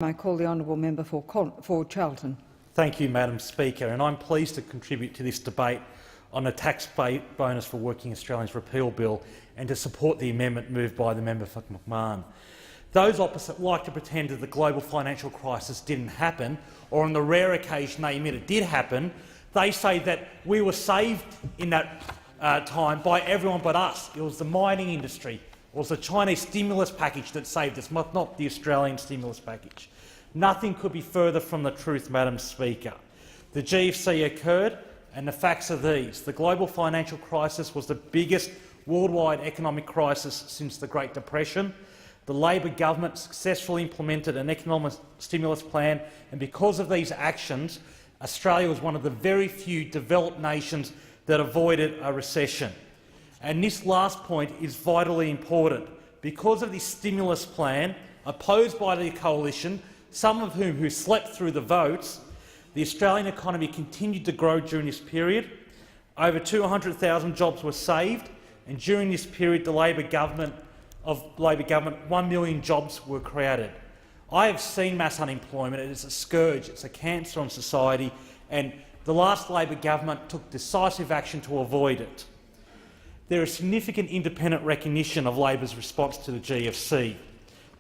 I call the honourable member for Charlton. Thank you, Madam Speaker, and I'm pleased to contribute to this debate on the tax bonus for working Australians repeal bill and to support the amendment moved by the member for McMahon. Those opposite like to pretend that the global financial crisis didn't happen, or on the rare occasion they admit it did happen, they say that we were saved in that time by everyone but us. It was the mining industry. It was the Chinese stimulus package that saved us, not the Australian stimulus package. Nothing could be further from the truth, Madam Speaker. The GFC occurred, and the facts are these. The global financial crisis was the biggest worldwide economic crisis since the Great Depression. The Labor government successfully implemented an economic stimulus plan, and because of these actions, Australia was one of the very few developed nations that avoided a recession. And this last point is vitally important. Because of this stimulus plan, opposed by the coalition, some of whom slept through the votes, the Australian economy continued to grow during this period. Over 200,000 jobs were saved, and during this period, the Labor government, 1 million jobs were created. I have seen mass unemployment. It is a scourge. It's a cancer on society, and the last Labor government took decisive action to avoid it. There is significant independent recognition of Labor's response to the GFC.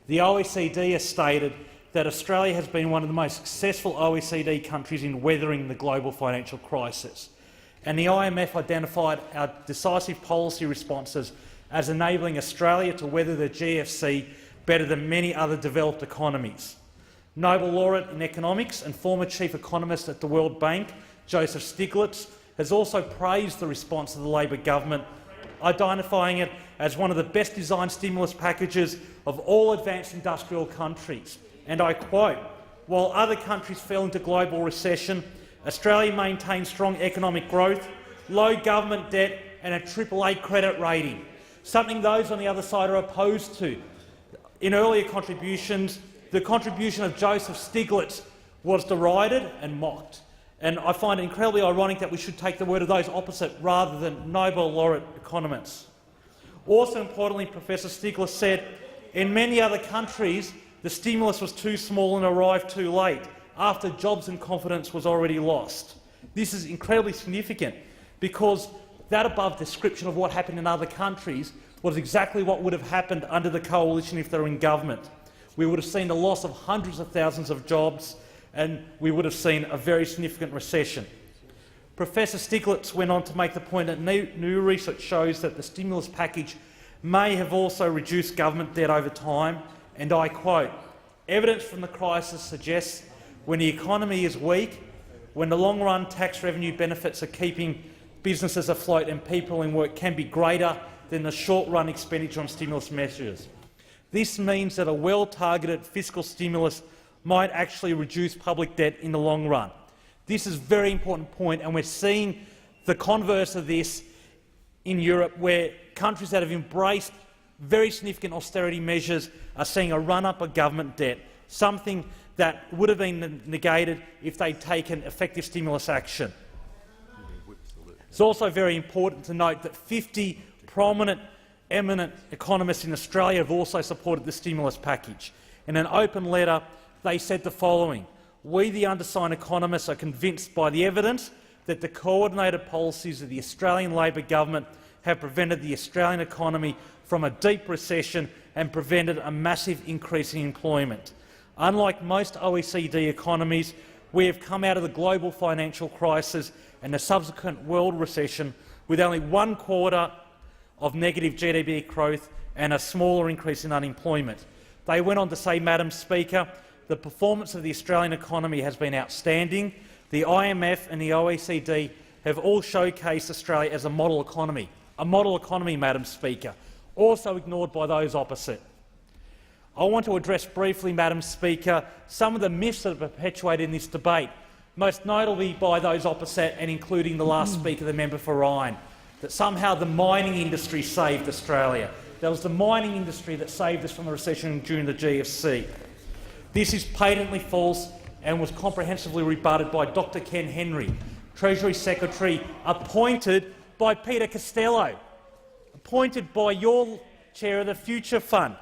The OECD has stated that Australia has been one of the most successful OECD countries in weathering the global financial crisis, and the IMF identified our decisive policy responses as enabling Australia to weather the GFC better than many other developed economies. Nobel laureate in economics and former chief economist at the World Bank, Joseph Stiglitz, has also praised the response of the Labor government, identifying it as one of the best designed stimulus packages of all advanced industrial countries. And I quote, "While other countries fell into global recession, Australia maintained strong economic growth, low government debt and a AAA credit rating," something those on the other side are opposed to. In earlier contributions, the contribution of Joseph Stiglitz was derided and mocked. And I find it incredibly ironic that we should take the word of those opposite rather than Nobel laureate economists. Also importantly, Professor Stiglitz said, in many other countries, the stimulus was too small and arrived too late, after jobs and confidence was already lost. This is incredibly significant because that above description of what happened in other countries was exactly what would have happened under the coalition if they were in government. We would have seen the loss of hundreds of thousands of jobs, and we would have seen a very significant recession. Professor Stiglitz went on to make the point that new research shows that the stimulus package may have also reduced government debt over time, and I quote, "Evidence from the crisis suggests when the economy is weak, when the long-run tax revenue benefits of keeping businesses afloat and people in work can be greater than the short-run expenditure on stimulus measures. This means that a well-targeted fiscal stimulus might actually reduce public debt in the long run." This is a very important point, and we're seeing the converse of this in Europe, where countries that have embraced very significant austerity measures are seeing a run-up of government debt, something that would have been negated if they'd taken effective stimulus action. It's also very important to note that 50 prominent, eminent economists in Australia have also supported the stimulus package. In an open letter, they said the following: "We, the undersigned economists, are convinced by the evidence that the coordinated policies of the Australian Labor government have prevented the Australian economy from a deep recession and prevented a massive increase in employment. Unlike most OECD economies, we have come out of the global financial crisis and the subsequent world recession with only 1/4 of negative GDP growth and a smaller increase in unemployment." They went on to say, Madam Speaker, "The performance of the Australian economy has been outstanding. The IMF and the OECD have all showcased Australia as a model economy." A model economy, Madam Speaker, also ignored by those opposite. I want to address briefly, Madam Speaker, some of the myths that are perpetuated in this debate, most notably by those opposite and including the last speaker, the member for Ryan, that somehow the mining industry saved Australia. That was the mining industry that saved us from the recession during the GFC. This is patently false and was comprehensively rebutted by Dr Ken Henry, Treasury Secretary appointed by Peter Costello, appointed by your chair of the Future Fund.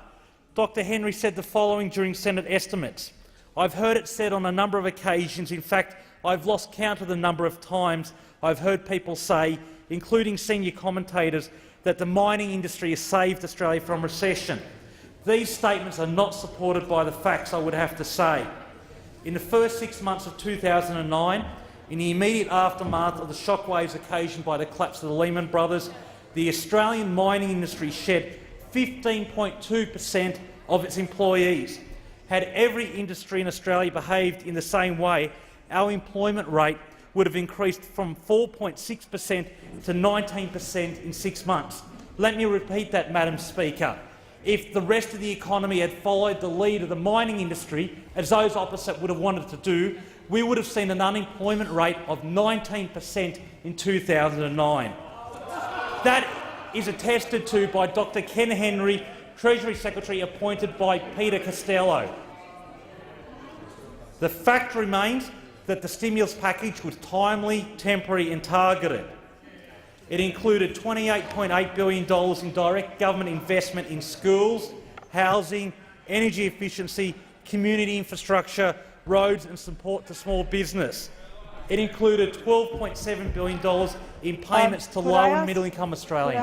Dr Henry said the following during Senate estimates: I've heard it said on a number of occasions. In fact, I've lost count of the number of times I've heard people say, including senior commentators, that the mining industry has saved Australia from recession. These statements are not supported by the facts, I would have to say. In the first 6 months of 2009, in the immediate aftermath of the shockwaves occasioned by the collapse of the Lehman Brothers, the Australian mining industry shed 15.2% of its employees. Had every industry in Australia behaved in the same way, our employment rate would have increased from 4.6% to 19% in 6 months. Let me repeat that, Madam Speaker. If the rest of the economy had followed the lead of the mining industry, as those opposite would have wanted to do, we would have seen an unemployment rate of 19% in 2009. That is attested to by Dr Ken Henry, Treasury Secretary appointed by Peter Costello. The fact remains that the stimulus package was timely, temporary and targeted. It included $28.8 billion in direct government investment in schools, housing, energy efficiency, community infrastructure, roads and support to small business. It included $12.7 billion in payments to low and middle-income Australians.